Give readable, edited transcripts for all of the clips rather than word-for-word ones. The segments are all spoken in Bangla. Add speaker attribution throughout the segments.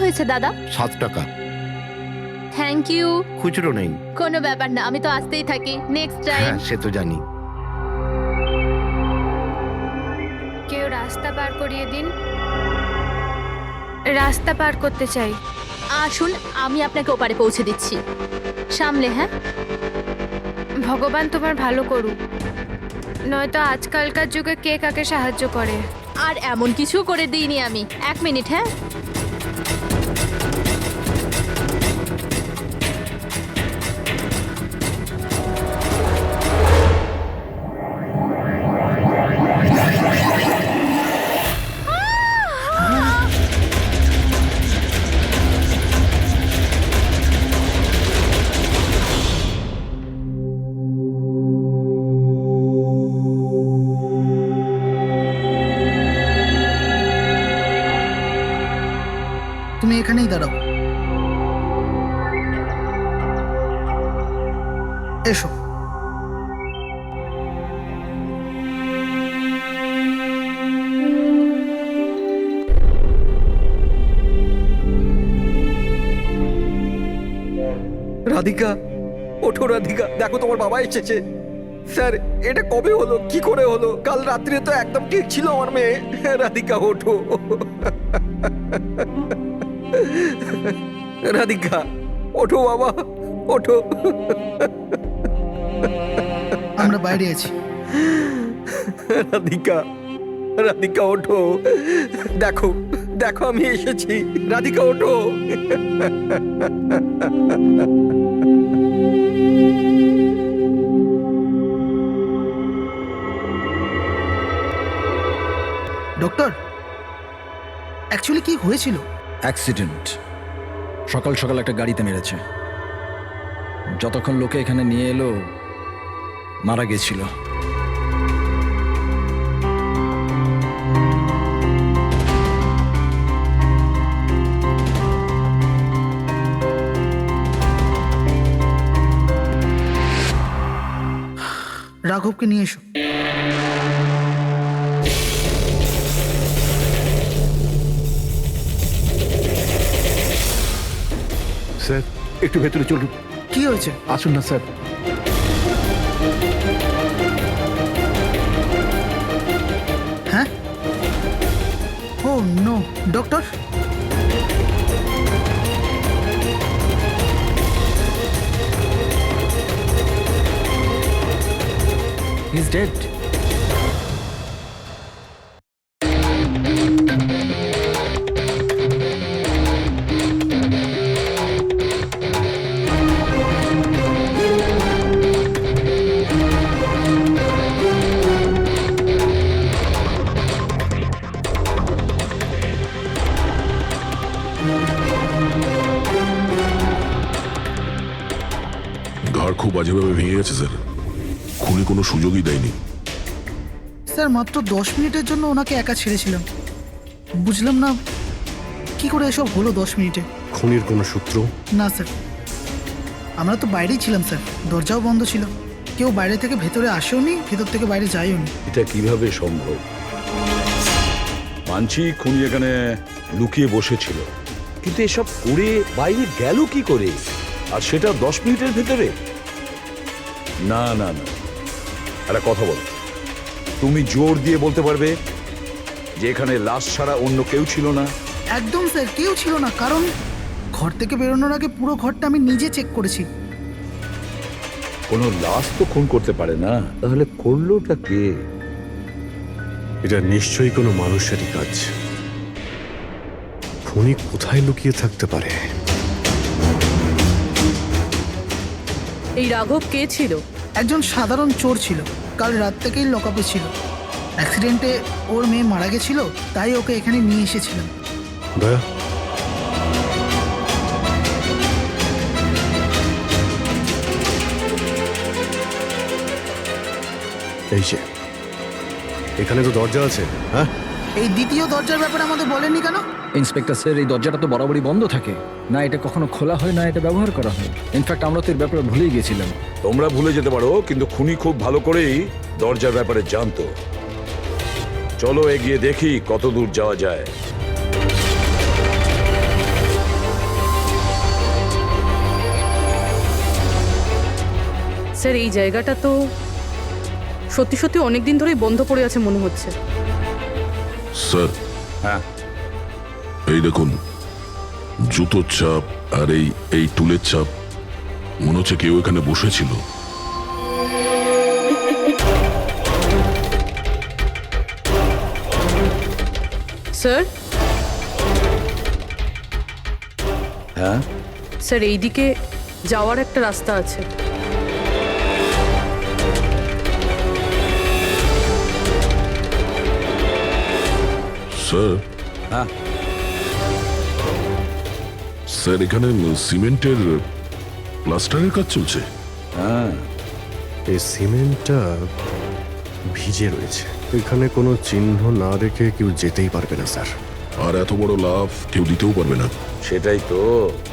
Speaker 1: হয়েছে দাদা?
Speaker 2: 7 টাকা।
Speaker 1: Thank you.
Speaker 2: খুচরো নেই।
Speaker 1: কোনো ব্যাপার না, আমি তো আসতেই থাকি। Next time.
Speaker 2: হ্যাঁ, সে তো জানি।
Speaker 3: কেউ রাস্তা পার করিয়ে দিন, রাস্তা পার করতে চাই।
Speaker 1: আসুন, আমি আপনাকে ওপারে পৌঁছে দিচ্ছি। সামলে, হ্যাঁ?
Speaker 3: ভগবান তোমার ভালো করুক, নয়তো আজকালকার যুগে কে কাকে সাহায্য করে।
Speaker 1: আর এমন কিছু করে দিইনি আমি। 1 মিনিট, হ্যাঁ?
Speaker 4: তুমি এখানেই দাঁড়াও। এসো।
Speaker 5: রাধিকা, ওঠো রাধিকা, দেখো তোমার বাবা এসেছে। স্যার, এটা কবে হলো, কি করে হলো? কাল রাত্রে তো একদম ঠিক ছিল আমার মেয়ে। রাধিকা ওঠো। রাধিকা ওঠো বাবা, ওঠো।
Speaker 4: আমরা বাইরে আছি।
Speaker 5: রাধিকা, রাধিকা ওঠো, দেখো দেখো আমি এসেছি। রাধিকা ওঠো।
Speaker 4: ডক্টর, অ্যাকচুয়ালি কি হয়েছিল?
Speaker 6: অ্যাক্সিডেন্ট। সকাল সকাল একটা গাড়িতে মেরেছে। যতক্ষণ লোকে এখানে নিয়ে এলো মারা গেছিল।
Speaker 4: রাঘবকে নিয়ে এসো।
Speaker 2: স্যার, একটু ভেতরে চলুন।
Speaker 4: কি হয়েছে?
Speaker 2: আসুন না স্যার।
Speaker 4: হ্যাঁ? Oh no, doctor.
Speaker 6: He is dead.
Speaker 7: ঘর খুব বাজেভাবে ভেঙে গেছে স্যার। খুনি কোনো সুযোগই দেয়নি।
Speaker 4: স্যার, মাত্র 10 মিনিটের জন্য ওনাকে একা ছেড়েছিলাম। বুঝলাম না কি করে এসব হলো 10 মিনিটে।
Speaker 2: খুনির কোনো সূত্র?
Speaker 4: না স্যার, আমরা তো বাইরেই ছিলাম স্যার, দরজাও বন্ধ ছিল। কেউ বাইরে থেকে ভেতরে আসেও নি, ভেতর থেকে বাইরে যায়ও নি।
Speaker 8: এটা কিভাবে সম্ভব? মানছি খুনি এখানে লুকিয়ে বসেছিল, কিন্তু এসব করে বাইরে গেল কি করে, আর সেটা 10 মিনিটের ভেতরে? না না না, একটা কথা বল, তুমি জোর দিয়ে বলতে পারবে যে এখানে লাশ ছাড়া অন্য কেউ ছিল না?
Speaker 4: একদম স্যার, কেউ ছিল না। কারণ ঘর থেকে বেরোনোর আগে পুরো ঘরটা আমি নিজে চেক করেছি।
Speaker 8: কোনো লাশ তো খুন করতে পারে না, তাহলে করলোটা কে?
Speaker 9: এটা নিশ্চয়ই কোনো মানুষেরই কাজ। খুনি কোথায় লুকিয়ে থাকতে পারে?
Speaker 1: এই রাঘব কে ছিল?
Speaker 4: একজন সাধারণ চোর ছিল, কাল রাত থেকেই লকআপে ছিল। অ্যাক্সিডেন্টে ওর মেয়ে মারা গেছিল, তাই ওকে এখানে নিয়ে এসেছিলাম।
Speaker 9: দয়া, এই যে এখানে তো দরজা আছে। হ্যাঁ,
Speaker 4: এই দ্বিতীয় দরজার ব্যাপারে আমাদের বলেননি কেন?
Speaker 6: ইন্সপেক্টর স্যার, এই দরজাটা তো বরাবরই বন্ধ থাকে, না এটা কখনো খোলা হয় না এটা ব্যবহার করা হয়। ইনফ্যাক্ট আমরা তো এর ব্যাপারে ভুলেই গেছিলাম।
Speaker 8: তোমরা ভুলে যেতে পারো, কিন্তু খুনি খুব ভালো করেই দরজার ব্যাপারে জানতো। চলো এগিয়ে দেখি কত দূর যাওয়া যায়।
Speaker 10: স্যার এই জায়গাটা তো সত্যি সত্যি অনেক দিন ধরেই বন্ধ পড়ে আছে মনে হচ্ছে।
Speaker 7: স্যার
Speaker 8: হ্যাঁ
Speaker 7: এই দেখুন, জুতোর ছাপ আর এই টুলের ছাপ, মনে হচ্ছে কেউ এখানে বসেছিল।
Speaker 10: স্যার
Speaker 8: হ্যাঁ
Speaker 10: স্যার এইদিকে যাওয়ার একটা রাস্তা আছে।
Speaker 7: স্যার
Speaker 8: হ্যাঁ
Speaker 7: স্যার এখানে সিমেন্টের প্লাস্টারের কাজ চলছে।
Speaker 8: হ্যাঁ
Speaker 2: এই সিমেন্টটা ভিজে রয়েছে, এখানে কোনো চিহ্ন না রেখে কেউ যেতেই পারবে না স্যার।
Speaker 7: আর এত বড় লাভ কেউ দিতেও পারবে না।
Speaker 8: সেটাই তো।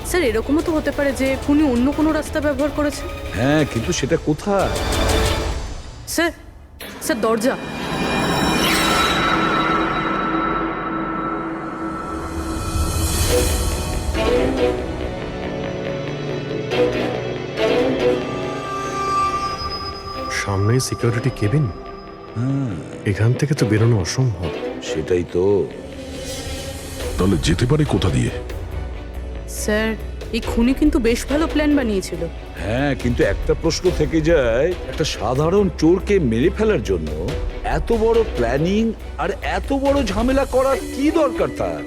Speaker 10: স্যার এরকমও তো হতে পারে যে খুনি অন্য কোনো রাস্তা ব্যবহার করেছে।
Speaker 8: হ্যাঁ কিন্তু সেটা কোথায়?
Speaker 10: স্যার স্যার দরজা।
Speaker 2: সামনেই সিকিউরিটি কেবিন, এখান থেকে তো বেরোনো অসম্ভব।
Speaker 8: সেটাই তো।
Speaker 7: তাহলে যেতে পারে কোথা দিয়ে?
Speaker 10: স্যার এই খুনি কিন্তু বেশ ভালো প্ল্যান বানিয়েছিল।
Speaker 8: হ্যাঁ কিন্তু একটা প্রশ্ন থেকে যায়, একটা সাধারণ চোরকে মেরে ফেলার জন্য এত বড় প্ল্যানিং আর এত বড় ঝামেলা করার কি দরকার তার?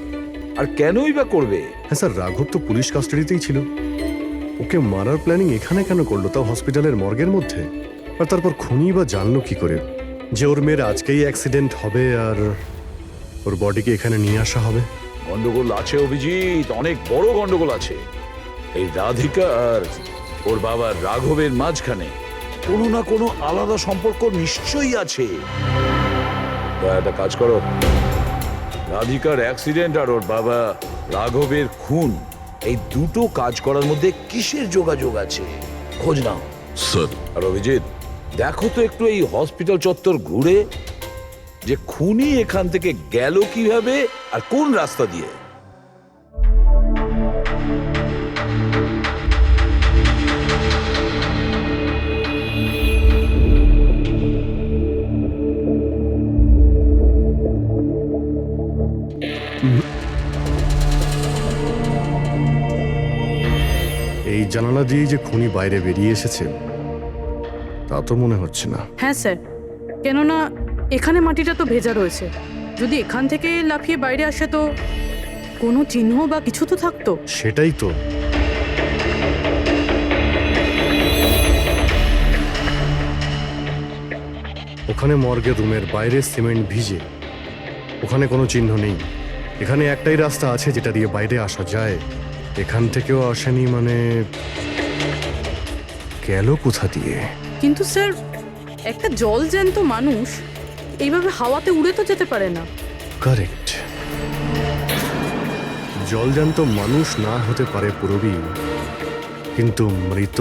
Speaker 8: আর কেনই বা করবে?
Speaker 2: হ্যাঁ স্যার, রাঘব তো পুলিশ কাস্টাডিতেই ছিল, ওকে মারার প্ল্যানিং এখানে কেন করলো, তাও হসপিটালের মর্গের মধ্যে? আর তারপর খুনি বা জানলো কি করে যে ওর মেয়ের আজকেই অ্যাক্সিডেন্ট হবে আর ওর বডিকে এখানে নিয়ে আসা হবে?
Speaker 8: গন্ডগোল আছে অভিজিৎ, অনেক বড় গন্ডগোল আছে। এই রাধিকা আর ওর বাবার রাঘবের মাঝখানে কোনো না কোনো আলাদা সম্পর্ক নিশ্চয়ই আছে। তা একটা কাজ করো, রাধিকার অ্যাক্সিডেন্ট আর ওর বাবা রাঘবের খুন, এই দুটো কাজ করার মধ্যে কিসের যোগাযোগ আছে খোঁজ নাও।
Speaker 7: স্যার
Speaker 8: আর অভিজিৎ দেখো তো একটু এই হসপিটাল চত্বর ঘুরে যে খুনি এখান থেকে গেল কিভাবে আর কোন রাস্তা দিয়ে।
Speaker 2: এই জানালা দিয়েই যে খুনি বাইরে বেরিয়ে এসেছে তা তো মনে হচ্ছে না।
Speaker 10: হ্যাঁ স্যার, কেননা এখানে মাটিটা তো ভেজা রয়েছে, যদি এখান থেকে লাফিয়ে বাইরে আসে তো কোনো চিহ্ন বা কিছু তো থাকতো।
Speaker 2: সেটাই তো। ওখানে মর্গের রুমের বাইরে সিমেন্ট ভিজে, ওখানে কোনো চিহ্ন নেই। এখানে একটাই রাস্তা আছে যেটা দিয়ে বাইরে আসা যায়, এখান থেকেও আসেনি, মানে গেল কোথা দিয়ে?
Speaker 10: কিন্তু স্যার একটা জল জ্যান্ত মানুষ এইভাবে হাওয়াতে উড়ে তো যেতে পারে না।
Speaker 2: কারেক্ট, জলজান্ত মানুষ না হতে পারে পুরবী, কিন্তু মৃত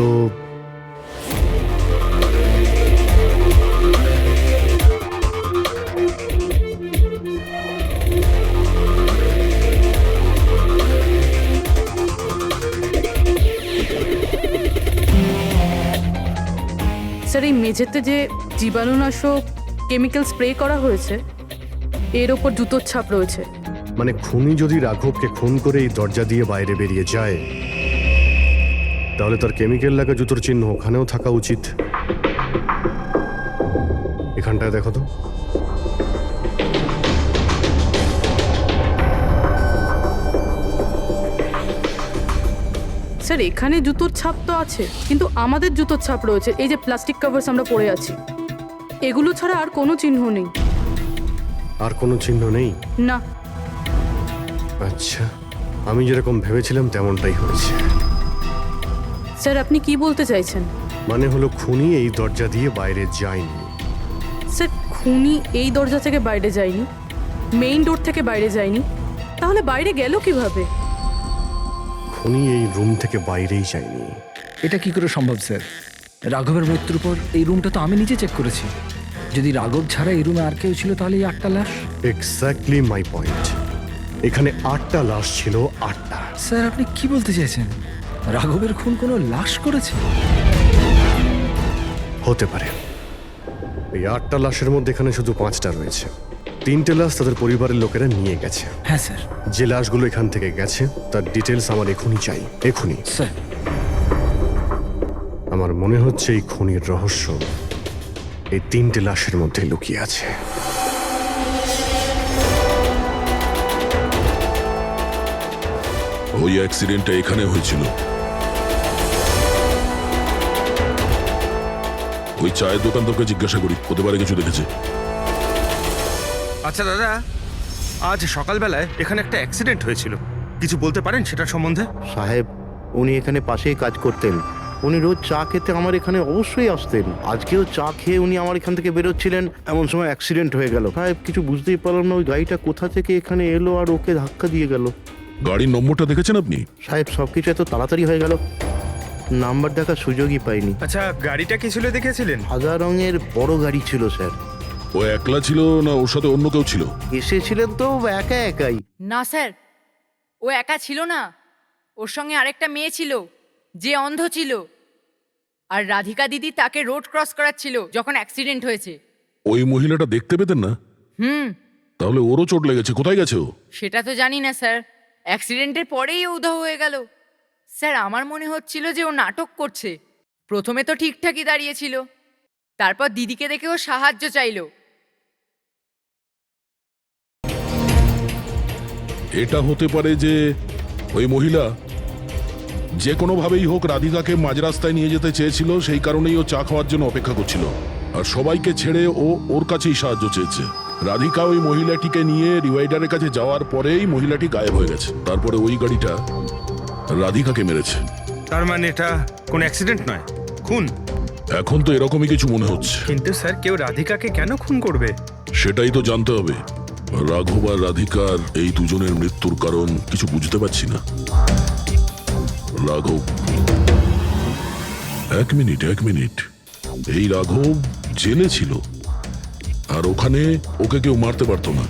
Speaker 10: স্যার এই মেঝেতে যে জীবাণুনাশক কেমিক্যাল স্প্রে করা হয়েছে এর ওপর জুতোর ছাপ রয়েছে।
Speaker 2: মানে খুনি যদি রাঘবকে খুন করে এই দরজা দিয়ে বাইরে বেরিয়ে যায় তাহলে তার কেমিক্যাল লাগা জুতোর চিহ্ন ওখানেও থাকা উচিত। এখানটায় দেখো তো।
Speaker 10: স্যার এখানে জুতোর ছাপ তো আছে, কিন্তু আমাদের জুতোর ছাপ রয়েছে, এই যে প্লাস্টিক কভার্স আমরা পরে আছি, এগুলো ছাড়া আর কোনো চিহ্ন নেই।
Speaker 2: আর কোনো চিহ্ন নেই?
Speaker 10: না।
Speaker 2: আচ্ছা, আমি যেরকম ভেবেছিলাম তেমনটাই হয়েছে।
Speaker 10: স্যার আপনি কি বলতে চাইছেন?
Speaker 2: মানে হলো খুনি এই দরজা দিয়ে বাইরে যায়নি।
Speaker 10: স্যার খুনি এই দরজা থেকে বাইরে যায়নি, মেইন ডোর থেকে বাইরে যায়নি, তাহলে বাইরে গেল কিভাবে?
Speaker 2: খুনি এই রুম থেকে বাইরেই যায়নি।
Speaker 6: এটা কি করে সম্ভব স্যার? রাঘবের মৃত্যুর পর এই রুমটা তো আমি নিজে চেক করেছি। যদি রাঘব ছাড়া এই রুমে আর কেউ ছিল তাহলে এই 8টা লাশ।
Speaker 2: Exactly my point. এখানে 8টা লাশ ছিল, 8টা।
Speaker 6: স্যার আপনি কি বলতে চাইছেন? রাঘবের খুন কোনো লাশ করেছে?
Speaker 2: হতে পারে। এই 8টা লাশের মধ্যে এখানে শুধু 5টা রয়েছে। 3টে লাশ তাদের পরিবারের লোকেরা নিয়ে গেছে।
Speaker 6: হ্যাঁ স্যার।
Speaker 2: যে লাশগুলো এখান থেকে গেছে তার ডিটেলস আমার এখনই চাই, এখনই।
Speaker 6: স্যার,
Speaker 2: আমার মনে হচ্ছে এই খুনির রহস্য এই 3টে লাশের মধ্যে লুকিয়ে আছে।
Speaker 7: ওই অ্যাক্সিডেন্টটা এখানে হয়েছিল। ওই চায়ের দোকানদারকে জিজ্ঞাসা করি, হতে পারে কিছু দেখেছে।
Speaker 5: আচ্ছা দাদা, আজ সকালবেলায় এখানে একটা অ্যাক্সিডেন্ট হয়েছিল, কিছু বলতে পারেন সেটার সম্বন্ধে?
Speaker 9: সাহেব, উনি এখানে পাশেই কাজ করতেন। উনি রোজ চা খেতে আমার এখানে অবশ্যই আসতেন। আজকেও চা খেয়ে উনি আমার এখান থেকে বেরোচ্ছিলেন, এমন সময় অ্যাক্সিডেন্ট হয়ে গেল। সাহেব, কিছু বুঝতেই পারলাম না ওই গাড়িটা কোথা থেকে এখানে এলো আর ওকে ধাক্কা দিয়ে গেল।
Speaker 7: গাড়ির নম্বরটা দেখেছেন আপনি?
Speaker 9: সাহেব, সবকিছু এত তাড়াতাড়ি হয়ে গেল, নাম্বার দেখার সুযোগই পাইনি।
Speaker 5: আচ্ছা, গাড়িটা কি ছিল দেখেছিলেন?
Speaker 9: সাদা রঙের বড় গাড়ি ছিল স্যার।
Speaker 7: ও একলা ছিল না ওর সাথে অন্য কেউ ছিল?
Speaker 9: এসেছিলেন তো একা একাই।
Speaker 11: না স্যার, ও একা ছিল না, ওর সঙ্গে আরেকটা মেয়ে ছিল যে অন্ধ ছিল, আর রাধিকা দিদি তাকে রোড ক্রস করাচ্ছিল যখন অ্যাক্সিডেন্ট হয়েছে।
Speaker 7: ওই মহিলাটা দেখতে পেতেন না? তাহলে ওরও চোট লেগেছে। কোথায় গেছে ও?
Speaker 11: সেটা তো জানি না স্যার, অ্যাক্সিডেন্টের পরেই ও উধাও হয়ে গেল। স্যার, আমার মনে হচ্ছিল যে ও নাটক করছে। প্রথমে তো ঠিকঠাকই দাঁড়িয়েছিল, তারপর দিদিকে দেখে ও সাহায্য চাইলো।
Speaker 7: এটা হতে পারে যে ওই মহিলা যে কোনোভাবেই হোক রাধিকাকে মাঝ রাস্তায় নিয়ে যেতে চেয়েছিল, সেই কারণেই ও চা খাওয়ার জন্য অপেক্ষা করছিল, আর সবাইকে ছেড়ে ও ওর কাছেই সাহায্য চেয়েছে। রাধিকা ওই মহিলাটিকে নিয়ে ডিভাইডারের কাছে যাওয়ার পরেই মহিলাটি গায়েব হয়ে গেছে। তারপরে ওই গাড়িটা রাধিকাকে মেরেছে।
Speaker 5: তার মানে এটা কোন অ্যাক্সিডেন্ট নয়, খুন?
Speaker 7: এখন তো এরকমই কিছু মনে হচ্ছে।
Speaker 5: কিন্তু স্যার, কেউ রাধিকাকে কেন খুন করবে?
Speaker 7: সেটাই তো জানতে হবে। রাঘব আর রাধিকার এই দুজনের মৃত্যুর কারণ কিছু বুঝতে পারছি না। রাঘব, এক মিনিট, এই রাঘব জেলে ছিল, আর ওখানে ওকে কেউ মারতে পারতো না।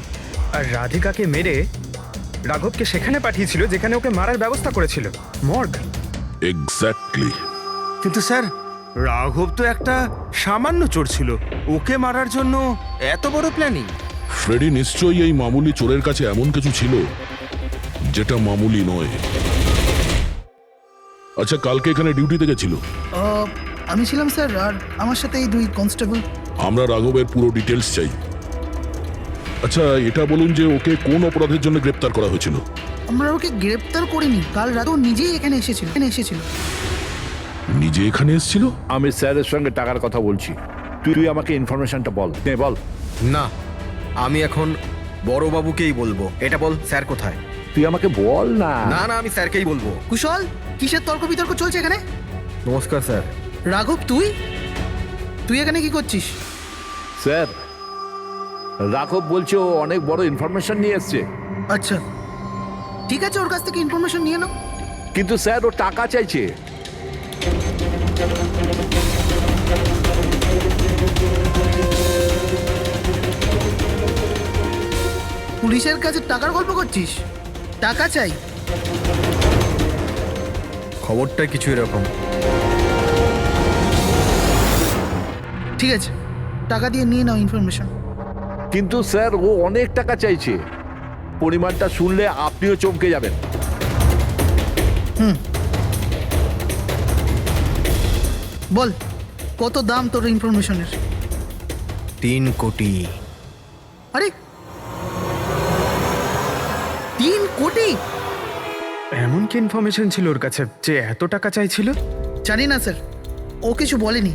Speaker 5: আর রাধিকাকে মেরে রাঘবকে সেখানে পাঠিয়েছিল যেখানে ওকে মারার ব্যবস্থা করেছিল, মর্গ।
Speaker 7: এক্স্যাক্টলি।
Speaker 5: কিন্তু স্যার, রাঘব তো একটা সামান্য চোর ছিল, ওকে মারার জন্য এত বড় প্ল্যানিং?
Speaker 7: ফ্রেডি নিশ্চয়ই এই মামুলি চোরের কাছে এমন কিছু ছিল যেটা মামুলি নয়। আচ্ছা, কালকে এখানে ডিউটিতে গেছিল?
Speaker 4: আমি ছিলাম স্যার, আর আমার সাথে এই 2 কনস্টেবল।
Speaker 7: আমরা রাঘবের পুরো ডিটেলস চাই। আচ্ছা, এটা বলুন যে ওকে কোন অপরাধের জন্য গ্রেপ্তার করা হয়েছিল?
Speaker 4: আমরা ওকে গ্রেপ্তার করিনি, কাল রাতে ও নিজেই এখানে এসেছিল।
Speaker 7: নিজে এখানে এসেছিল?
Speaker 8: আমি স্যারের সঙ্গে টাকার কথা বলছি, তুই আমাকে ইনফরমেশনটা বল। বল।
Speaker 5: না, আমি এখন বড়বাবুকেই বলবো। এটা বল, স্যার কোথায়?
Speaker 8: তুই আমাকে বল না।
Speaker 5: না, আমি স্যারকেই বলবো।
Speaker 4: কুশল, কিসের তর্ক বিতর্ক চলছে এখানে?
Speaker 5: নমস্কার স্যার।
Speaker 4: রাঘব, তুই এখানে কি করছিস?
Speaker 8: স্যার, রাঘব বলছে ও অনেক বড় ইনফরমেশন নিয়ে এসছে।
Speaker 4: আচ্ছা, ঠিক আছে, ওর কাছ থেকে ইনফরমেশন নিয়ে নাও।
Speaker 8: কিন্তু স্যার, ও টাকা চাইছে।
Speaker 4: পুলিশের কাছে টাকার গল্প করছিস? টাকা চাই?
Speaker 5: খবরটা কিছু এরকম।
Speaker 4: ঠিক আছে, টাকা দিয়ে নিয়ে নাও ইনফরমেশন।
Speaker 8: কিন্তু স্যার, ও অনেক টাকা চাইছে। পরিমাণটা শুনলে আপনিও চমকে যাবেন।
Speaker 4: বল, কত দাম তোর ইনফরমেশনের?
Speaker 5: 3 কোটি।
Speaker 4: আরে, 3 কোটি?
Speaker 5: এমন কি ইনফরমেশন ছিল ওর কাছে যে এত টাকা চাইছিল?
Speaker 4: জানি না স্যার, ও কিছু বলেনি।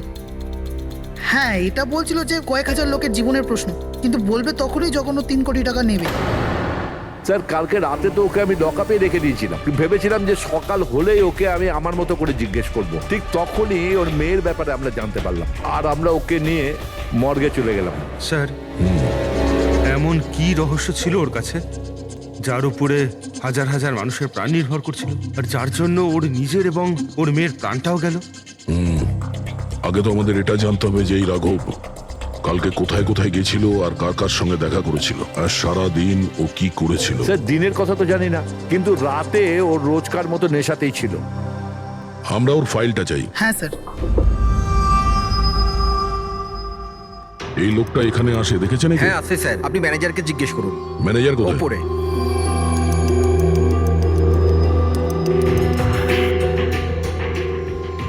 Speaker 4: হ্যাঁ, এটা বলছিল যে কয়েক হাজার লোকের জীবনের প্রশ্ন, কিন্তু বলবে তখনই যখন ও 3 কোটি টাকা নেবে।
Speaker 8: স্যার, কালকে রাতে তো ওকে আমি লকআপে রেখে দিয়েছিলাম। ভেবেছিলাম যে সকাল হলেই ওকে আমি আমার মতো করে জিজ্ঞেস করব। ঠিক তখনই ওর মেয়ের ব্যাপারে আমরা জানতে পারলাম, আর আমরা ওকে নিয়ে মর্গে চলে গেলাম।
Speaker 5: স্যার, এমন কি রহস্য ছিল ওর কাছে যার উপরে হাজার হাজার মানুষের প্রাণ নির্ভর করছিল, আর যার জন্য ওর নিজের এবং ওর মেয়ের প্রাণটাও গেল?
Speaker 7: আগে তো আমাদের এটা জানতে হবে যে এই রাঘব কালকে কোথায় কোথায় গেছিল আর কার কার সঙ্গে দেখা করেছিল, আর সারা দিন ও কি করেছিল।
Speaker 8: স্যার, দিনের কথা তো জানি না, কিন্তু রাতে ওর রোজকার মতো নেশাতেই ছিল।
Speaker 7: আমরা ওর ফাইলটা চাই।
Speaker 4: হ্যাঁ স্যার।
Speaker 7: এই লোকটা এখানে আসে দেখেছেন নাকি?
Speaker 6: হ্যাঁ আছে স্যার, আপনি ম্যানেজারকে জিজ্ঞেস করুন।
Speaker 7: ম্যানেজার কোথায়?
Speaker 6: ওপরে।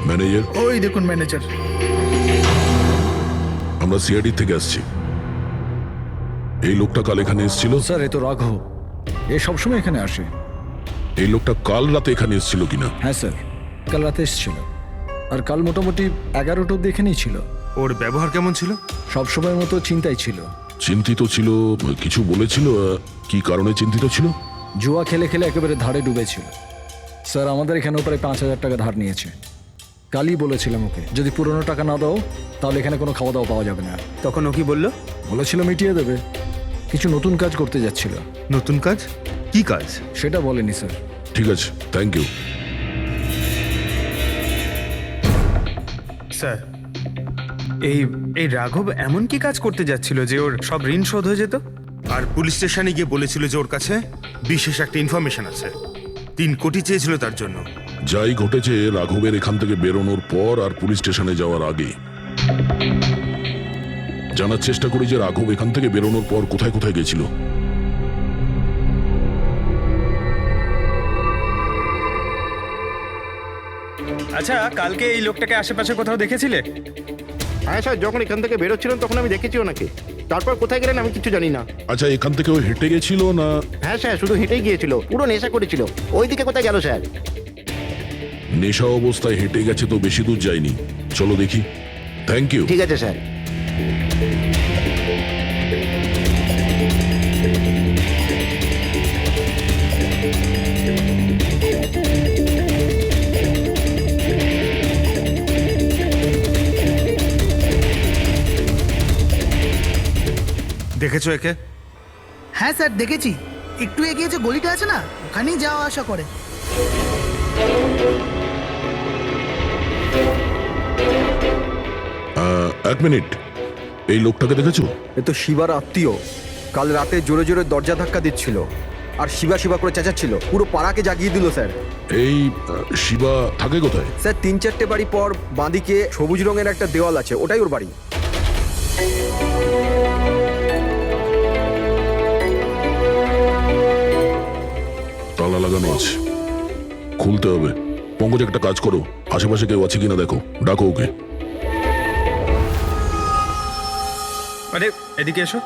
Speaker 7: ম্যানেজার?
Speaker 4: ওই দেখুন ম্যানেজার।
Speaker 7: আমরা সিআইডি থেকে আসছি। এই লোকটা কাল এখানে এসেছিল?
Speaker 6: স্যার এ তো রাঘব, এ সবসময় এখানে আসে।
Speaker 7: এই লোকটা কাল রাতে এখানে এসেছিল কিনা?
Speaker 6: হ্যাঁ স্যার, কাল রাতে এসেছিল, আর কাল মোটামুটি 11টা অব্দি এখানেই ছিল।
Speaker 5: ওর ব্যবহার কেমন ছিল?
Speaker 6: সবসময়ের মতো চিন্তাই ছিল।
Speaker 7: চিন্তিত ছিল? কিছু বলেছিল? কি কারণে চিন্তিত ছিল?
Speaker 6: জুয়া খেলে খেলে একেবারে ধারে ডুবেছিল। স্যার আমাদের এখানেও প্রায় 5,000 টাকা ধার নিয়েছে। কালই বলেছিলাম ওকে, যদি পুরনো টাকা না দাও তাহলে এখানে কোনো খাওয়া দাওয়া পাওয়া যাবে না।
Speaker 12: তখন ও কি বললো?
Speaker 6: বলেছিল মিটিয়ে দেবে। কিছু নতুন কাজ করতে যাচ্ছিল।
Speaker 5: নতুন কাজ? কি কাজ?
Speaker 6: সেটা বলেনি স্যার।
Speaker 7: ঠিক আছে, থ্যাংক ইউ।
Speaker 12: স্যার এই রাঘব এমন কি কাজ করতে যাচ্ছিল যে ওর সব ঋণ শোধ হয়ে যেত?
Speaker 5: আর পুলিশ স্টেশনে গিয়ে বলেছিল যে ওর কাছে বিশেষ একটা ইনফরমেশন আছে, 3 কোটি চেয়েছিল তার জন্য।
Speaker 7: যাই ঘটেছে রাঘবের এখান থেকে বেরোনোর পর আর পুলিশ স্টেশনে যাওয়ার আগে জানার চেষ্টা করি যে রাঘব এখান থেকে বেরোনোর পর কোথায় কোথায় গেছিল।
Speaker 12: আচ্ছা, কালকে এই লোকটাকে আশেপাশে কোথাও দেখেছিলে?
Speaker 9: হ্যাঁ স্যার, যখন এখান থেকে বেরোচ্ছিলাম তখন আমি দেখেছি ওনাকে। তারপর কোথায় গেলেন আমি কিছু জানি না।
Speaker 7: আচ্ছা, এখান থেকে ও হেঁটে গেছিল না?
Speaker 9: হ্যাঁ স্যার, শুধু হেঁটেই গিয়েছিল, পুরো নেশা করেছিল। ওইদিকে কোথায় গেল স্যার?
Speaker 7: নেশা অবস্থায় হেঁটে গেছে তো বেশি দূর যায়নি। চলো দেখি। Thank you.
Speaker 9: ঠিক আছে স্যার।
Speaker 5: দেখেছো একে?
Speaker 4: হ্যাঁ স্যার দেখেছি, একটু এগিয়ে যে গলিটা আছে না, ওখানেই যাওয়া আসা করে।
Speaker 7: এক মিনিট, এই লোকটাকে দেখেছো?
Speaker 12: এ তো শিবার আত্মীয়। কাল রাতে জোরে জোরে দরজা ধাক্কা দিচ্ছিল আর শিবা শিবা করে চেঁচাচ্ছিল, পুরো পাড়াকে জাগিয়ে দিল স্যার।
Speaker 7: এই শিবা থাকে কোথায়?
Speaker 12: স্যার 3-4টে বাড়ি পর বাঁদিকে সবুজ রঙের একটা দেওয়াল আছে, ওটাই ওর বাড়ি।
Speaker 7: তালা লাগানো আছে, খুলতে হবে। পঙ্কজ একটা কাজ করো, আশেপাশে কেউ আছে কিনা দেখো, ডাকো ওকে।
Speaker 12: আরে এদিকে এসো।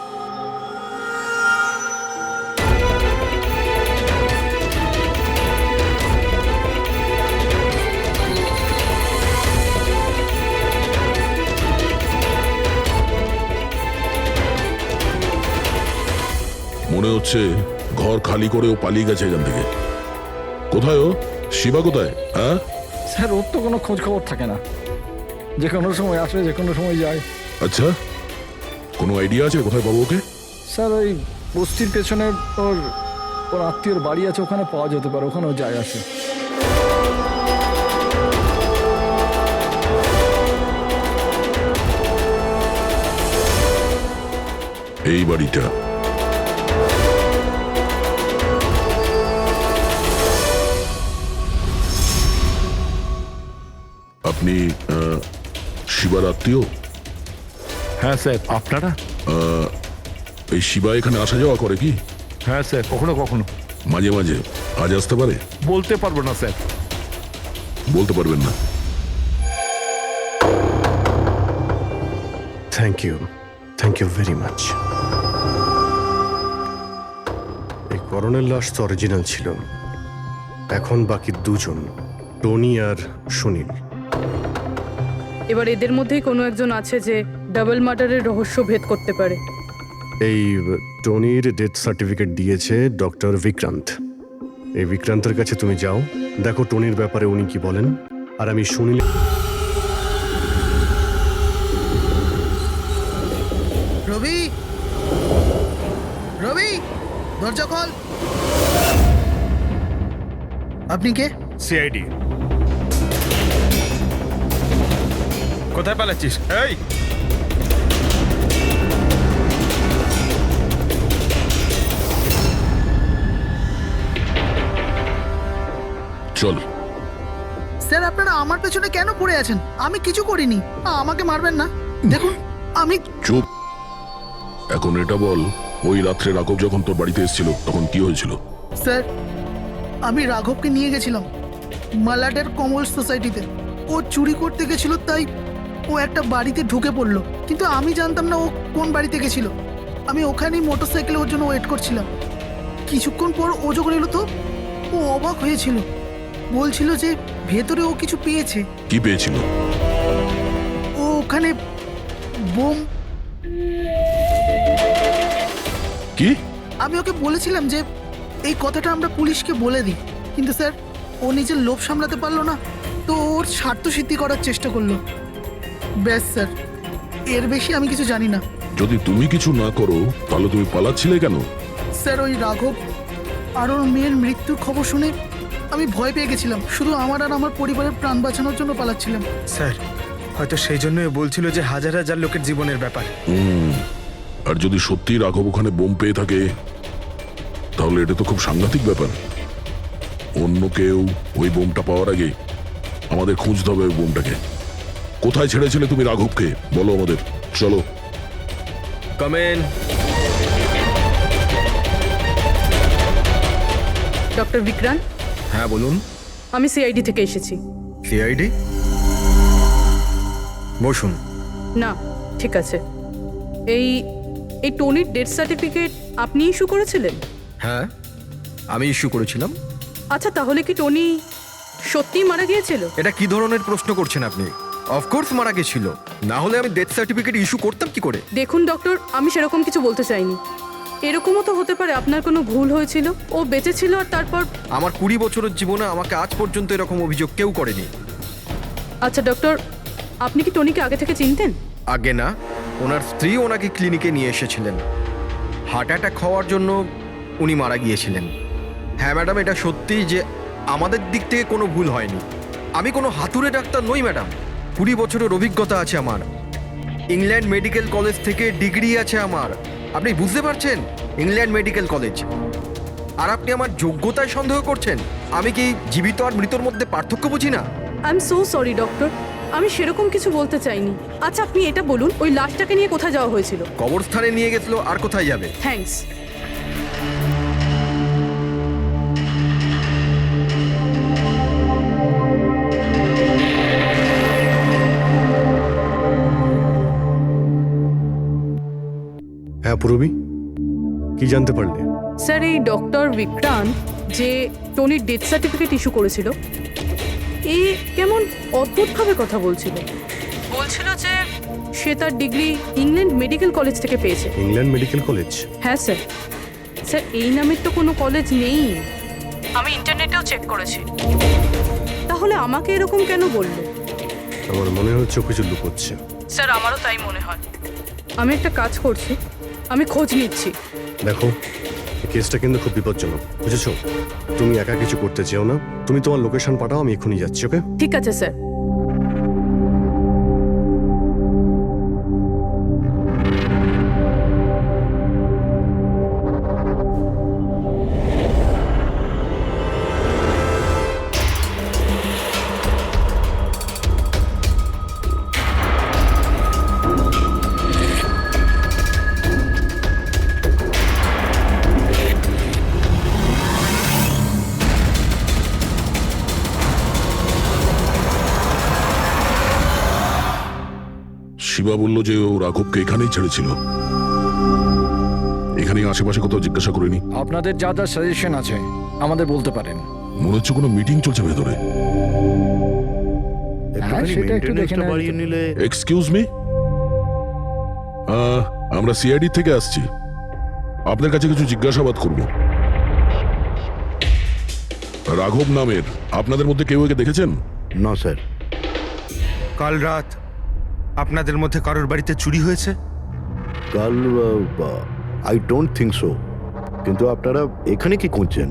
Speaker 7: মনে হচ্ছে ঘর খালি করে ও পালিয়ে গেছে এখান থেকে। কোথায় ও? শিবা কোথায়? হ্যাঁ
Speaker 6: স্যার ওর তো কোনো খোঁজ খবর থাকে না, যে কোনো সময় আসে যে কোনো সময় যায়।
Speaker 7: আচ্ছা, কোনো আইডিয়া আছে কোথায় পাবো ওকে?
Speaker 6: স্যার ওই বস্তির পেছনে ওর ওর আত্মীয়র বাড়ি আছে, ওখানে পাওয়া যেতে পারে, ওখানেও যায় আসে।
Speaker 7: এই বাড়িটা। আপনি শিবার আত্মীয়?
Speaker 13: হ্যাঁ স্যার। আপনারা?
Speaker 7: এই শিবা এখানে আসা যাওয়া করে কি?
Speaker 13: হ্যাঁ স্যার, কখনো কখনো।
Speaker 7: মাঝে মাঝে। আজ আসতে পারে?
Speaker 13: বলতে পারবো না স্যার।
Speaker 7: বলতে পারবেন না?
Speaker 2: Thank you very much. এই করণের লাশ তো অরিজিনাল ছিল। এখন বাকি 2 জন, টনি আর সুনীল।
Speaker 10: এবার এদের মধ্যেই কোনো একজন আছে যে ডাবল মার্ডারের রহস্য ভেদ করতে পারে।
Speaker 2: এই টনির ডেথ সার্টিফিকেট দিয়েছে ডক্টর বিক্রান্ত। এই বিক্রান্তের কাছে তুমি যাও, দেখো টনির ব্যাপারে উনি কি বলেন। আর আমি সুনীল।
Speaker 4: রবি, রবি, দরজা খোল। আপনি কে?
Speaker 5: সিআইডি।
Speaker 12: কোথায় পালাচ্ছিস? এই
Speaker 7: চল।
Speaker 4: স্যার আপনারা আমার পেছনে কেন পড়ে আছেন? আমি কিছু করিনি, আমাকে মারবেন না। দেখুন আমি।
Speaker 7: চুপ। এখন এটা বল, ওই রাত্রে রাঘব যখন তোর বাড়িতে এসেছিল তখন কি হয়েছিল?
Speaker 4: স্যার, আমি রাঘবকে নিয়ে গেছিলাম মালাডের কমল সোসাইটিতে। ও চুরি করতে গেছিল, তাই ও একটা বাড়িতে ঢুকে পড়লো, কিন্তু আমি জানতাম না ও কোন বাড়িতে গেছিল। আমি ওখানেই মোটরসাইকেলে ওর জন্য ওয়েট করছিলাম। কিছুক্ষণ পর ও যখন এলো তো ও অবাক হয়েছিল, বলছিল যে ভেতরে ও কিছু পেয়েছে।
Speaker 7: কি পেয়েছিল?
Speaker 4: ও ওখানে বোম।
Speaker 7: কি?
Speaker 4: আমি ওকে বলেছিলাম যে এই কথাটা আমরা পুলিশকে বলে দিই, কিন্তু স্যার ও নিজের লোভ সামলাতে পারলো না, তো ওর স্বার্থ সিদ্ধি করার চেষ্টা করলো। ব্যাস স্যার, এর বেশি আমি কিছু জানি না।
Speaker 7: যদি তুমি কিছু না করো তাহলে তুমি পালাচ্ছিলে কেন?
Speaker 4: স্যার, ওই রাঘব আর ওর মেয়ের মৃত্যুর খবর শুনে আমি ভয় পেয়ে গেছিলাম। শুধু আমার আর আমার পরিবারের প্রাণ বাঁচানোর জন্য পালাচ্ছিলাম।
Speaker 12: স্যার, হয়তো সেই জন্যই বলছিল যে হাজার হাজার লোকের জীবনের ব্যাপার।
Speaker 7: আর যদি সত্যি রাঘব ওখানে বোম পেয়ে থাকে তাহলে এটা তো খুব সাংঘাতিক ব্যাপার। অন্য কেউ ওই বোমটা পাওয়ার আগে আমাদের খুঁজতে হবে ওই বোমটাকে। কোথায় ছেড়েছিলে তুমি রাঘবকে বলো আমাদের। চলো।
Speaker 12: কমেন।
Speaker 10: ডক্টর বিক্রান্ত,
Speaker 12: হ্যাঁ বলুন।
Speaker 10: আমি সিআইডি থেকে এসেছি।
Speaker 12: সিআইডি? বসুন।
Speaker 10: না, ঠিক আছে। এই এই টনির ডেথ সার্টিফিকেট আপনি ইস্যু করেছিলেন?
Speaker 12: হ্যাঁ, আমি ইস্যু করেছিলাম।
Speaker 10: আচ্ছা, তাহলে কি টনি সত্যিই মারা গিয়েছিল?
Speaker 12: এটা কি ধরনের প্রশ্ন করছেন আপনি? অফকোর্স মারা গেছিল, না হলে আমি ডেথ সার্টিফিকেট ইস্যু করতাম কি করে?
Speaker 10: দেখুন ডক্টর, আমি সেরকম কিছু বলতে চাইনি। এরকমও তো হতে পারে আপনার কোনো ভুল হয়েছিল, ও বেঁচে ছিল আর তারপর।
Speaker 12: আমার 20 বছরের জীবনে আমাকে আজ পর্যন্ত এরকম অভিযোগ কেউ করেনি।
Speaker 10: আচ্ছা ডক্টর, আপনি কি টনিকে আগে থেকে চিনতেন?
Speaker 12: আগে না, ওনার স্ত্রী ওনাকে ক্লিনিকে নিয়ে এসেছিলেন। হার্ট অ্যাটাক হওয়ার জন্য উনি মারা গিয়েছিলেন। হ্যাঁ ম্যাডাম, এটা সত্যি যে আমাদের দিক থেকে কোনো ভুল হয়নি। আমি কোনো হাতুড়ে ডাক্তার নই ম্যাডাম। 20 বছরের অভিজ্ঞতা আছে আমার। ইংল্যান্ড মেডিকেল কলেজ থেকে ডিগ্রি আছে আমার। আপনি বুঝতে পারছেন? England medical college. আর আপনি আমার যোগ্যতায় সন্দেহ করছেন? আমি কি জীবিত আর মৃতর মধ্যে পার্থক্য বুঝি না?
Speaker 10: I am so sorry doctor, আমি সেরকম কিছু বলতে চাইনি। আচ্ছা, আপনি এটা বলুন, ওই লাশটাকে নিয়ে কোথায় যাওয়া হয়েছিল?
Speaker 12: কবরস্থানে নিয়ে গেছিল, আর কোথায় যাবে?
Speaker 10: থ্যাঙ্কস।
Speaker 2: হ্যাঁ পূরবী, কি জানতে পারলে?
Speaker 10: স্যার, এই ডক্টর বিক্রান্ত যে টনির ডেথ সার্টিফিকেট ইস্যু করেছিল, এ কেমন অদ্ভুতভাবে কথা বলছিল। বলছিল যে সে তার ডিগ্রি ইংল্যান্ড মেডিকেল কলেজ থেকে পেয়েছে।
Speaker 2: England medical college?
Speaker 10: হ্যাঁ স্যার। স্যার, এই নামের তো কোনো কলেজ নেই। আমি ইন্টারনেটেও চেক করেছি। তাহলে আমাকে এরকম কেন বললো?
Speaker 2: আমার মনে হচ্ছে ও কিছু লুকোচ্ছে।
Speaker 10: স্যার, আমারও তাই মনে হয়। আমি একটা কাজ করছি, আমি খোঁজ নিচ্ছি।
Speaker 2: দেখো, এই কেসটা কিন্তু খুব বিপজ্জনক, বুঝেছো? তুমি একা কিছু করতে চেও না। তুমি তোমার লোকেশন পাঠাও, আমি এক্ষুনি যাচ্ছি। ওকে?
Speaker 10: ঠিক আছে স্যার।
Speaker 7: শিবা বলল যে ও রাঘবকে এখানেই ছেড়েছিল। এখানেই আশেপাশে কোথাও জিজ্ঞাসা করিনি?
Speaker 6: আপনাদের যা যা সাজেশন আছে আমাদের বলতে পারেন।
Speaker 7: মনে হচ্ছে কোনো মিটিং চলছে ভেতরে।
Speaker 6: হ্যাঁ, সেটা একটু দেখে নেওয়া
Speaker 9: বাড়িয়ে
Speaker 6: যেত।
Speaker 9: নিলে।
Speaker 7: এক্সকিউজ মি, আমরা সিআইডি থেকে আসছি। আপনার কাছে কিছু জিজ্ঞাসাবাদ করব। রাঘব নামের আপনাদের মধ্যে কেউ একে দেখেছেন?
Speaker 9: না স্যার।
Speaker 5: কাল রাত আপনাদের মধ্যে কারোর বাড়িতে চুরি হয়েছে?
Speaker 9: কাল আই ডোন্ট থিঙ্ক সো। কিন্তু আপনারা এখানে কি করছেন?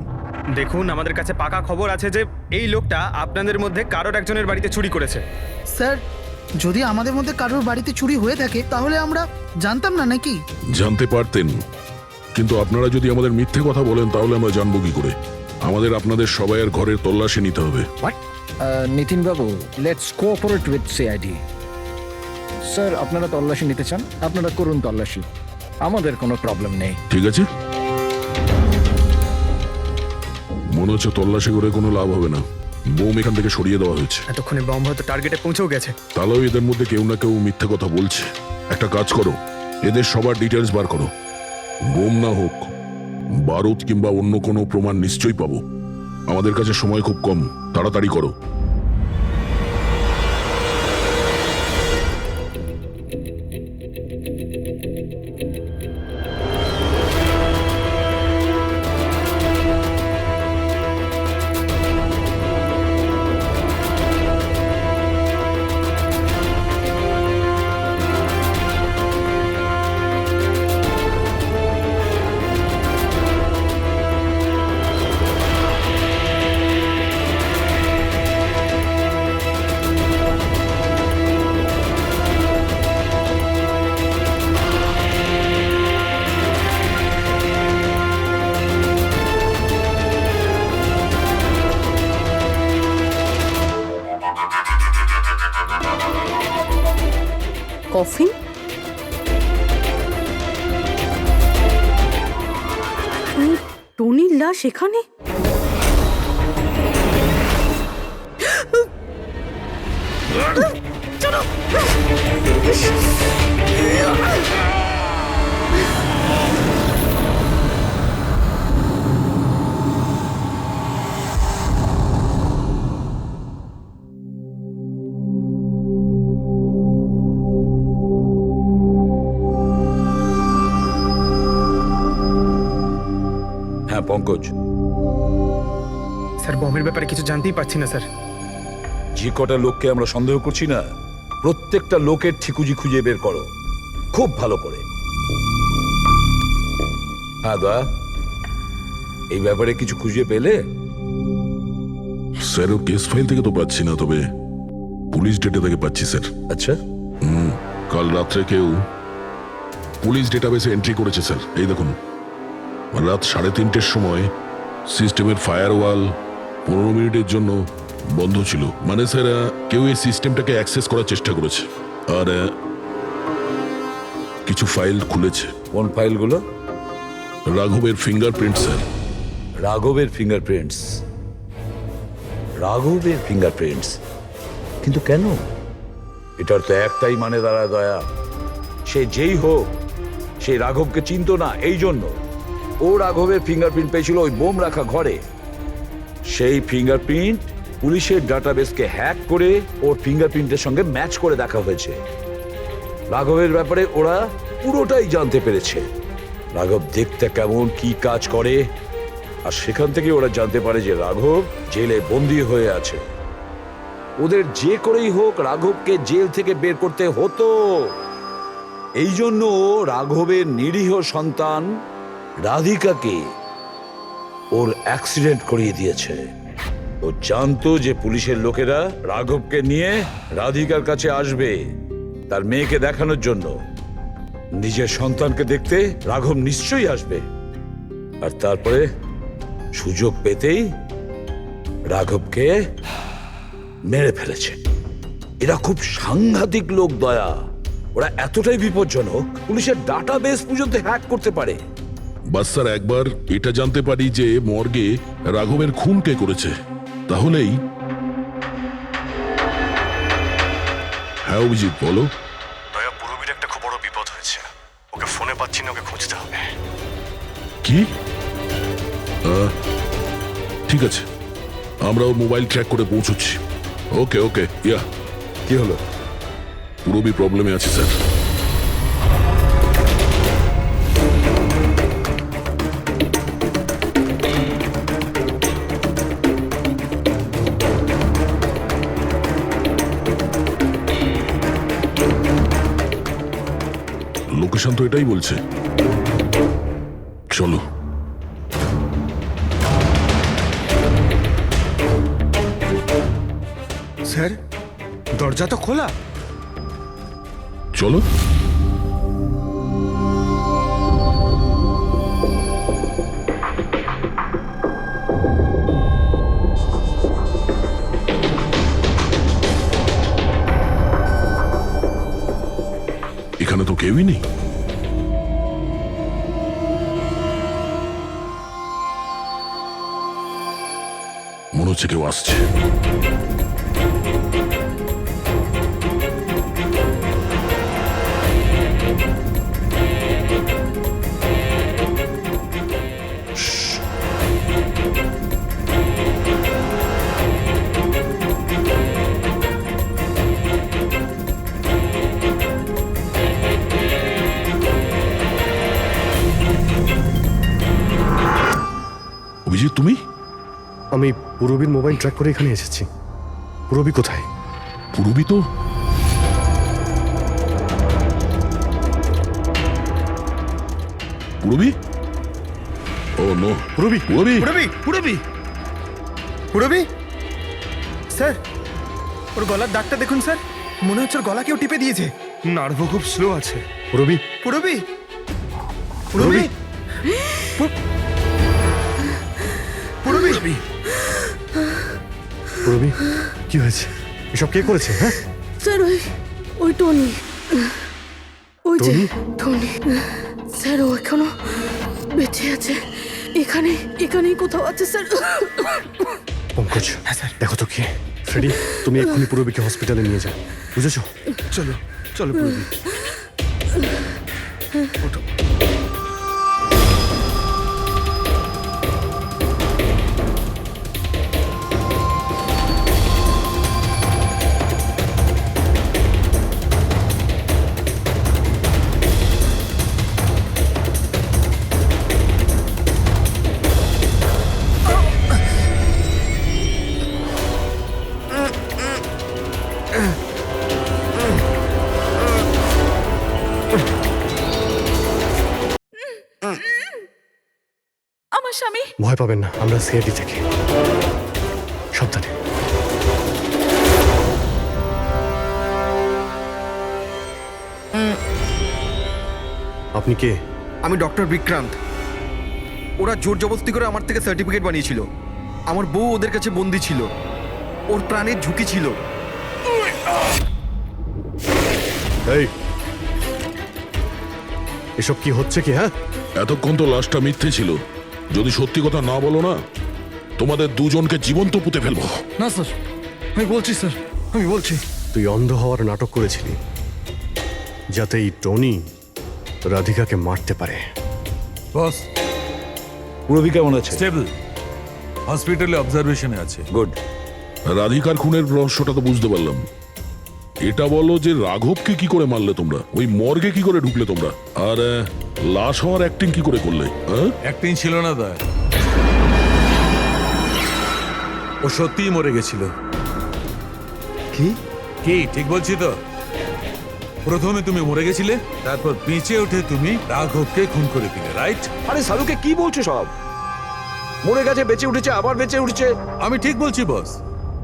Speaker 12: দেখুন, আমাদের কাছে পাকা খবর আছে যে এই লোকটা আপনাদের মধ্যে কারোর একজনের বাড়িতে চুরি করেছে।
Speaker 4: স্যার, যদি আমাদের মধ্যে কারোর বাড়িতে চুরি হয়ে থাকে তাহলে আমরা জানতাম না নাকি?
Speaker 7: জানতে পারতেন, কিন্তু আপনারা যদি আমাদের মিথ্যে কথা বলেন তাহলে আমরা জানবো কি করে? আমাদের আপনাদের সবাইয়ের ঘরের তল্লাশি নিতে হবে।
Speaker 6: নিতিন বাবু, let's cooperate with CID. Sir, আপনারা তল্লাশি নিতে চান, আপনারা করুন তল্লাশি। আমাদের কোনো প্রবলেম নেই।
Speaker 7: ঠিক আছে, মনে হচ্ছে তল্লাশি করে কোনো লাভ হবে না। বোম এখান থেকে সরিয়ে দেওয়া হয়েছে।
Speaker 12: এতক্ষণে বম হয়তো টার্গেটে পৌঁছেও গেছে।
Speaker 7: তাহলেও এদের মধ্যে কেউ না কেউ মিথ্যে কথা বলছে। একটা কাজ করো, এদের সবার ডিটেলস বার করো। বোম না হোক, বারুদ কিংবা অন্য কোনো প্রমাণ নিশ্চয়ই পাবো। আমাদের কাছে সময় খুব কম, তাড়াতাড়ি করো।
Speaker 10: কফিন? টনির লাশ এখানে?
Speaker 8: হ্যাঁ পঙ্কজ,
Speaker 12: স্যার বমের ব্যাপারে কিছু জানতেই পারছি না স্যার।
Speaker 8: যে কটা লোককে আমরা সন্দেহ করছি না, প্রত্যেকটা লোকের ঠিকুজি খুঁজে বের করো খুব ভালো করে। হ্যাঁ দা, এই ব্যাপারে কিছু খুঁজে পেলে?
Speaker 7: স্যার ওর কেস ফাইল থেকে তো পাচ্ছি না, তবে পুলিশ ডেটা থেকে পাচ্ছি স্যার।
Speaker 8: আচ্ছা,
Speaker 7: কাল রাত্রে কেউ পুলিশ ডেটাবেসে এন্ট্রি করেছে স্যার। এই দেখুন, রাত 3:30-র সময় সিস্টেমের ফায়ারওয়াল 15 মিনিটের জন্য বন্ধ ছিল। মানে স্যার কেউ এই সিস্টেমটাকে অ্যাক্সেস করার চেষ্টা করেছে আর কিছু ফাইল খুলেছে।
Speaker 8: কোন ফাইলগুলো?
Speaker 7: রাঘবের ফিঙ্গারপ্রিন্ট স্যার।
Speaker 8: রাঘবের ফিঙ্গারপ্রিন্টস? রাঘবের ফিঙ্গারপ্রিন্টস? কিন্তু কেন? এটার তো একটাই মানে দাঁড়ায় দয়া, সে যেই হোক সেই রাঘবকে চিনতো না, এই জন্য ও রাঘবের ফিঙ্গারপ্রিন্ট পেয়েছিল ওই বোম রাখা ঘরে। সেই ফিঙ্গারপ্রিন্ট পুলিশের ডাটাবেসকে হ্যাক করে ওর ফিঙ্গারপ্রিন্টের সঙ্গে ম্যাচ করে দেখা হয়েছে। রাঘবের ব্যাপারে ওরা পুরোটাই জানতে পেরেছে, রাঘব দেখতে কেমন, কি কাজ করে, আর সেখান থেকে ওরা জানতে পারে যে রাঘব জেলে বন্দী হয়ে আছে। ওদের যে করেই হোক রাঘবকে জেল থেকে বের করতে হতো। এই জন্য রাঘবের নিরীহ সন্তান রাধিকাকে ওর অ্যাক্সিডেন্ট করিয়ে দিয়েছে। ও জানতো যে পুলিশের লোকেরা রাঘবকে নিয়ে রাধিকার কাছে আসবে তার মেয়েকে দেখানোর জন্য। নিজের সন্তানকে দেখতে রাঘব নিশ্চয়ই আসবে, আর তারপরে সুযোগ পেতেই রাঘবকে মেরে ফেলেছে। এরা খুব সাংঘাতিক লোক দয়া, ওরা এতটাই বিপজ্জনক পুলিশের ডাটাবেস পর্যন্ত হ্যাক করতে পারে।
Speaker 7: বাস স্যার একবার এটা জানতে পারি যে মর্গে রাঘবের খুন কে করেছে, তাহলেই। হ্যাঁ অভিজিৎ বলো।
Speaker 2: দয়া, পুরবীর একটা খুব বড় বিপদ হয়েছে, ওকে ফোনে পাচ্ছি না, ওকে খুঁজতে হবে।
Speaker 7: কি? ঠিক আছে, আমরা ওর মোবাইল ট্র্যাক করে পৌঁছচ্ছি। ওকে ওকে। ইয়া,
Speaker 8: কি হলো?
Speaker 7: পুরবী প্রবলেমে আছে স্যার। লোকেশন তো এটাই বলছে। চলো।
Speaker 5: স্যার দরজা তো খোলা।
Speaker 7: চলো। এখানে তো কেউই নেই। হচ্ছে কেউ আসছে। অভিজিৎ, তুমি?
Speaker 2: আমি পুরবীর মোবাইল ট্র্যাক করে এখানে এসেছি। পুরবী কোথায়?
Speaker 7: পুরবী তো পুরবী? ও নো,
Speaker 2: পুরবী,
Speaker 7: পুরবী,
Speaker 12: পুরবী পুরবী স্যার, ওর গলার দাগটা দেখুন স্যার, মনে হচ্ছে ওর গলা কেউ টিপে দিয়েছে।
Speaker 5: নার্ভও খুব স্লো আছে।
Speaker 2: পুরবী,
Speaker 12: পুরবী পুরবী পুরবী
Speaker 2: পুরবী, কি হয়েছে? এসব কে করেছে? হ্যাঁ,
Speaker 10: স্যার ওই টনি, ওই যে
Speaker 2: টনি?
Speaker 10: টনি স্যার, ও এখনো বেঁচে আছে। এখানেই কোথাও আছে স্যার।
Speaker 2: পঙ্কজ, দেখো তো কি। ফ্রেডি, তুমি এক্ষুনি পুরবীকে হসপিটালে নিয়ে যাও, বুঝেছো?
Speaker 12: চলো চলো পুরবী।
Speaker 10: আমার স্বামী।
Speaker 2: ভয় পাবেন না, আমরা সিআইডি থেকে। সাবধানে। আপনি কে?
Speaker 12: আমি ডক্টর বিক্রান্ত। ওরা জোর জবরদস্তি করে আমার থেকে সার্টিফিকেট বানিয়েছিল। আমার বউ ওদের কাছে বন্দি ছিল, ওর প্রাণের ঝুঁকি ছিল।
Speaker 2: এই, এসব কি হচ্ছে কি? হ্যাঁ,
Speaker 7: এতক্ষণ তো লাশটা মিথ্যে ছিল। যদি সত্যি কথা না বলো না, তোমাদের দুজনকে জীবন্ত পুঁতে ফেলবো।
Speaker 6: না স্যার, আমি বলছি স্যার, আমি বলছি।
Speaker 2: তুই অন্ধ হওয়ার নাটক করেছিলি যাতে এই টনি রাধিকাকে মারতে পারে।
Speaker 13: বস,
Speaker 8: পুরবী কেমন আছে?
Speaker 13: স্টেবল, হসপিটালে অবজারভেশনে আছে।
Speaker 8: গুড।
Speaker 7: রাধিকার খুনের রহস্যটা তো বুঝতে পারলাম। এটা বলো যে রাঘবকে কি করে মারলে তোমরা? ওই মর্গে কি করে ঢুকলে তোমরা? আর লাশ হওয়ার অ্যাক্টিং কি করে করলে?
Speaker 13: অ্যাক্টিং ছিল না দা, ও সত্যিই মরে গেছিল।
Speaker 12: কি
Speaker 13: কি ঠিক বলছি তো? প্রথমে তুমি মরে গেছিলে, তারপর বেঁচে উঠে তুমি রাঘবকে খুন করে দিলে, রাইট?
Speaker 8: আরে সালুকে কি বলছো সব? মরে গেছে, বেঁচে উঠেছে, আবার বেঁচে উঠছে।
Speaker 13: আমি ঠিক বলছি বস।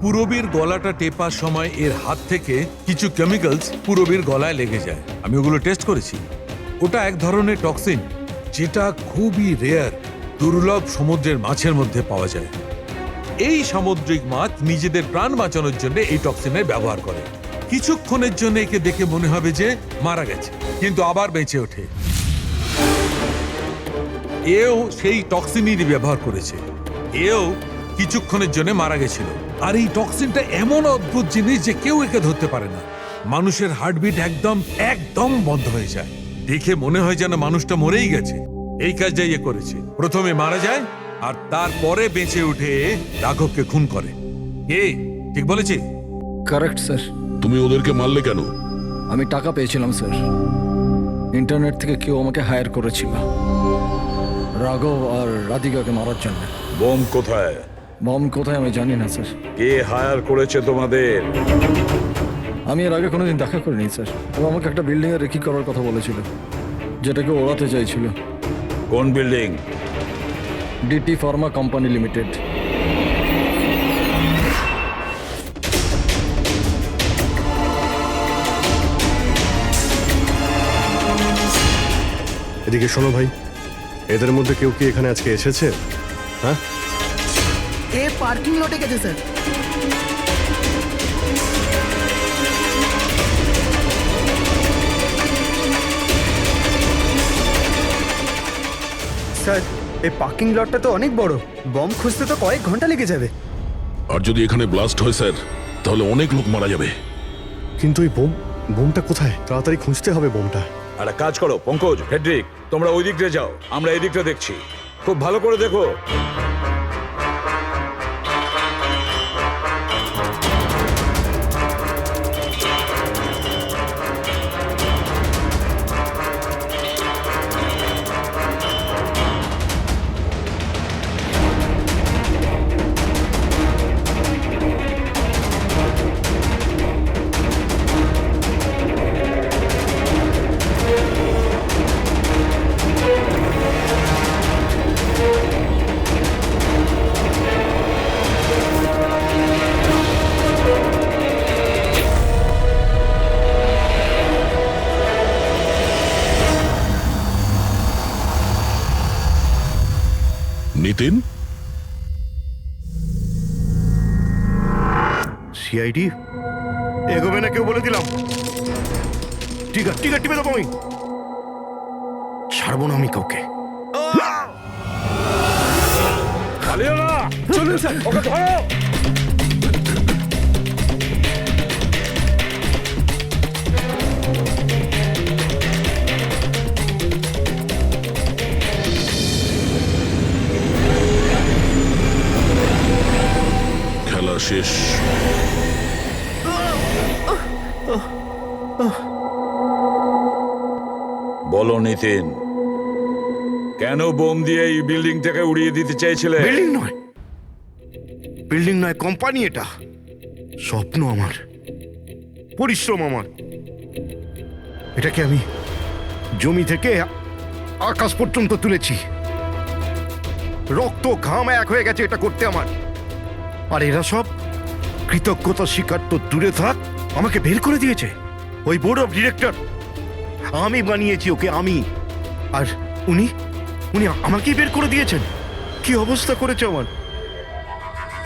Speaker 13: পুরবীর গলাটা টেপার সময় এর হাত থেকে কিছু কেমিক্যালস পুরবীর গলায় লেগে যায়। আমি ওগুলো টেস্ট করেছি। ওটা এক ধরনের টক্সিন, যেটা খুবই রেয়ার, দুর্লভ সমুদ্রের মাছের মধ্যে পাওয়া যায়। এই সামুদ্রিক মাছ নিজেদের প্রাণ বাঁচানোর জন্য এই টক্সিনের ব্যবহার করে। কিছুক্ষণের জন্য একে দেখে মনে হবে যে মারা গেছে, কিন্তু আবার বেঁচে ওঠে। এও সেই টক্সিনই ব্যবহার করেছে। এও কিছুক্ষণের জন্য মারা গেছিল। আর এই টক্সিনটা এমন অদ্ভুত জিনিস যে কেউ একে ধরতে পারে না। মানুষের হার্টবিট একদম বন্ধ হয়ে যায়। দেখে মনে হয় যেন মানুষটা মরেই গেছে। এই কাজটাই এ করেছে। প্রথমে মারা যায় আর তারপরে বেঁচে উঠে রাঘবকে খুন করে। ঠিক বলেছি?
Speaker 6: Correct sir.
Speaker 7: তুমি ওদেরকে মারলে কেন?
Speaker 6: আমি টাকা পেয়েছিলাম স্যার। ইন্টারনেট থেকে কেউ আমাকে হায়ার করেছিল রাঘব আর রাধিকাকে মারার জন্য।
Speaker 8: বোম কোথায়?
Speaker 6: বম কোথায় আমি জানি না স্যার।
Speaker 8: কে হায়ার করেছে তোমাদের?
Speaker 6: আমি এর আগে কোনোদিন দেখা করিনি স্যার। ও আমাকে একটা বিল্ডিংয়ে রেকি করার কথা বলেছিল, যেটাকে ওড়াতে চাইছিল।
Speaker 8: কোন building?
Speaker 6: DT pharma company limited.
Speaker 2: এদিকে শোনো ভাই, এদের মধ্যে কেউ কি এখানে আজকে এসেছে? হ্যাঁ,
Speaker 4: এ পার্কিং লটে গেছে স্যার।
Speaker 12: স্যার, এই পার্কিং লটটা তো অনেক বড়। বম খুঁজতে তো কয়েক ঘন্টা লেগে যাবে।
Speaker 7: আর যদি এখানে ব্লাস্ট হয় স্যার, তাহলে অনেক লোক মারা যাবে।
Speaker 2: কিন্তু এই বোমটা কোথায়? তাড়াতাড়ি খুঁজতে হবে বোমটা।
Speaker 8: একটা কাজ করো পঙ্কজ, ফেডরিক, তোমরা ওই দিকটা যাও, আমরা এই দিকটা দেখছি। খুব ভালো করে দেখো।
Speaker 7: নিতিন,
Speaker 9: সিআইডি এগোবে না কেউ বলে দিলাম। ঠিক আছে টিপে দেবো আমি, ছাড়বো না আমি কাউকে।
Speaker 8: পালিও না, চলুন স্যার, ওকে ধরো।
Speaker 7: খেলা শেষ।
Speaker 8: বলো নিতিন, কেন বোম দিয়ে এই বিল্ডিংটাকে উড়িয়ে দিতে চাইছিলে?
Speaker 9: বিল্ডিং নয় কোম্পানি, এটা স্বপ্ন আমার, পরিশ্রম আমার। এটাকে আমি জমি থেকে আকাশ পর্যন্ত তুলেছি, রক্ত ঘাম এক হয়ে গেছে এটা করতে আমার। আর এরা সব কৃতজ্ঞতা স্বীকার তো দূরে থাক, আমাকে বের করে দিয়েছে। ওই বোর্ড অফ ডিরেক্টর, আমি বানিয়েছি ওকে, আমি। আর উনি আমাকেই বের করে দিয়েছেন। কি অবস্থা করেছে আমার,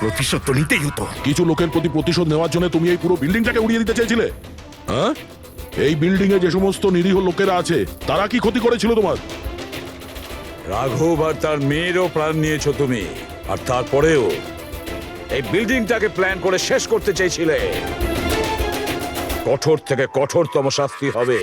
Speaker 9: প্রতিশোধ তো নিতেই হতো।
Speaker 7: কিছু লোকের প্রতি প্রতিশোধ নেওয়ার জন্য তুমি এই পুরো বিল্ডিংটাকে উড়িয়ে দিতে চেয়েছিলে? হ্যাঁ, এই বিল্ডিং এ যে সমস্ত নিরীহ লোকেরা আছে তারা কি ক্ষতি করেছিল তোমার?
Speaker 8: রাঘব আর তার মেয়েরও প্রাণ নিয়েছো তুমি, আর তারপরেও এই বিল্ডিংটাকে প্ল্যান করে শেষ করতে চাইছিলে। কঠোর থেকে কঠোরতম শাস্তি হবে।